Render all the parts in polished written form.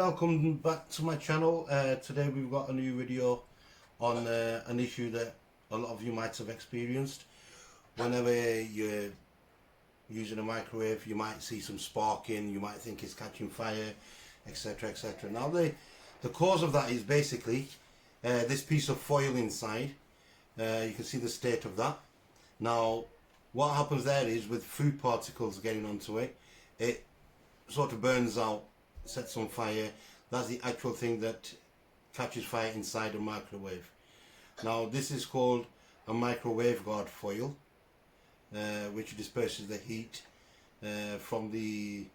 welcome back to my channel. Today we've got a new video on an issue that a lot of you might have experienced. Whenever you're using a microwave, you might see some sparking, you might think it's catching fire, etc, etc. Now the cause of that is basically this piece of foil inside. You can see the state of that. Now what happens there is, with food particles getting onto it, it sort of burns out, sets on fire. That's the actual thing that catches fire inside a microwave. Now this is called a microwave guard foil, which disperses the heat from the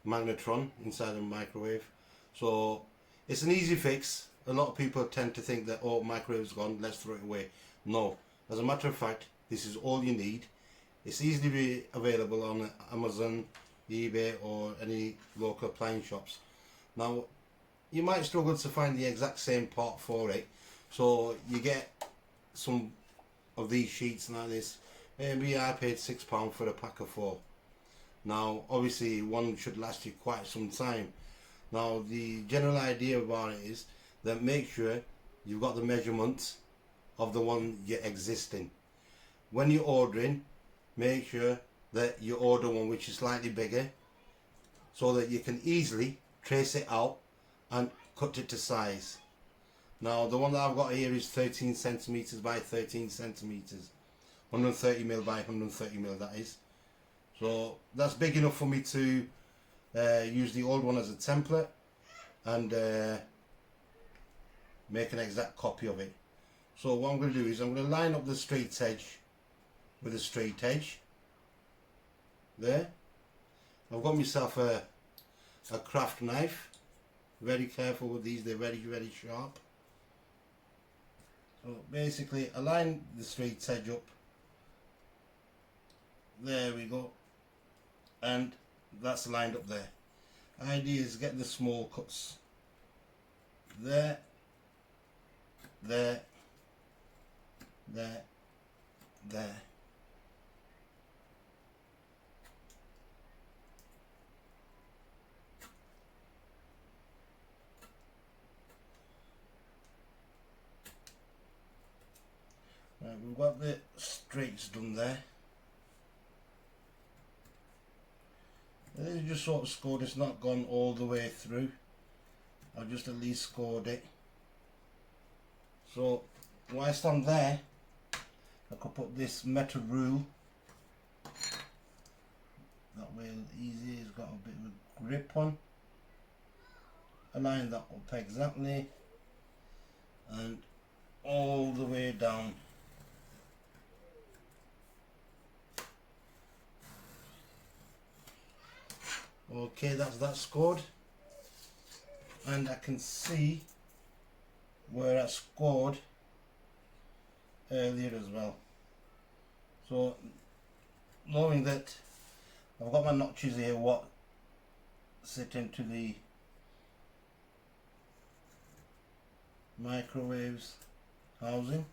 magnetron inside the microwave. So it's an easy fix. A lot of people tend to think that, oh, microwave's gone, let's throw it away. No, as a matter of fact, this is all you need. It's easily available on Amazon, eBay, or any local appliance shops. Now you might struggle to find the exact same part for it, so you get some of these sheets like this. Maybe I paid £6 for a pack of 4. Now obviously one should last you quite some time. Now the general idea about it is that make sure you've got the measurements of the one you're existing. When you're ordering, make sure that you order one which is slightly bigger, so that you can easily trace it out and cut it to size. Now the one that I've got here is 13 centimeters by 13 centimeters, 130mm by 130mm, that is. So that's big enough for me to use the old one as a template and make an exact copy of it. So what I'm going to do is I'm going to line up the straight edge with a straight edge. There, I've got myself a craft knife. Very careful with these, they're very sharp. So basically I line the straight edge up. There we go, and that's lined up there. Idea is get the small cuts there, there, there, there. Right, we've got the straights done there. This is just sort of scored, it's not gone all the way through. I've just at least scored it. So whilst I'm there, I could put this metal rule. That way it's easy, it's got a bit of a grip on. Align that up exactly and all the way down. Okay, that's that scored, and I can see where I scored earlier as well. So knowing that I've got my notches here what sit into the microwaves housing,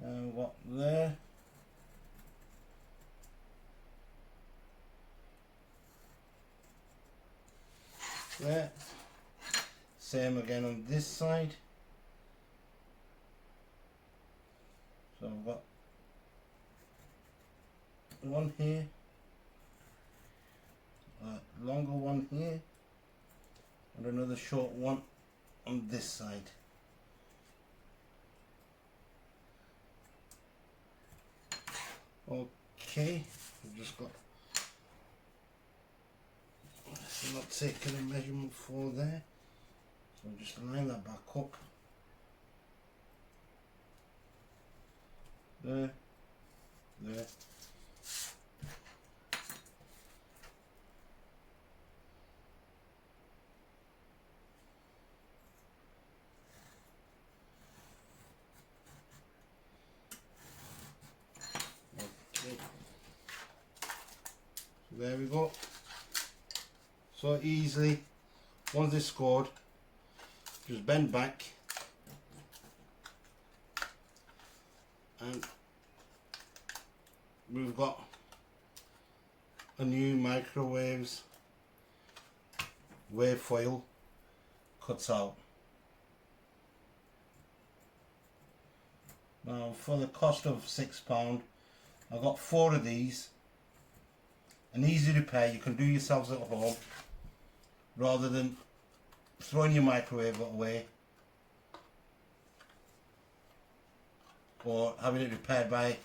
and what there. There, same again on this side. So I've got one here, a longer one here, and another short one on this side. Okay, I've just got, I'm not taking a measurement for there, so I'll just line that back up. There, there. Okay. So there we go. So easily, once it's scored, just bend back and we've got a new microwaves wave foil cuts out. Now for the cost of £6, I got 4 of these. An easy repair you can do yourselves at home rather than throwing your microwave away or having it repaired by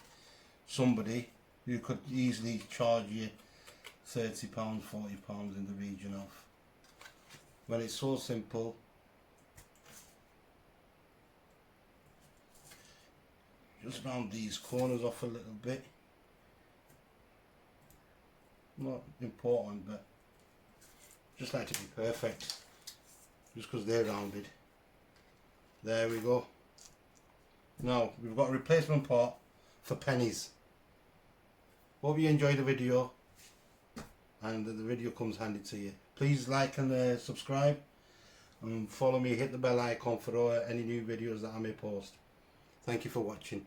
somebody who could easily charge you £30, £40 in the region of. When it's so simple, just round these corners off a little bit. Not important, but just like to be perfect, just because they're rounded. There we go. Now we've got a replacement part for pennies. Hope you enjoyed the video and the video comes handy to you. Please like and subscribe and follow me, hit the bell icon for any new videos that I may post. Thank you for watching.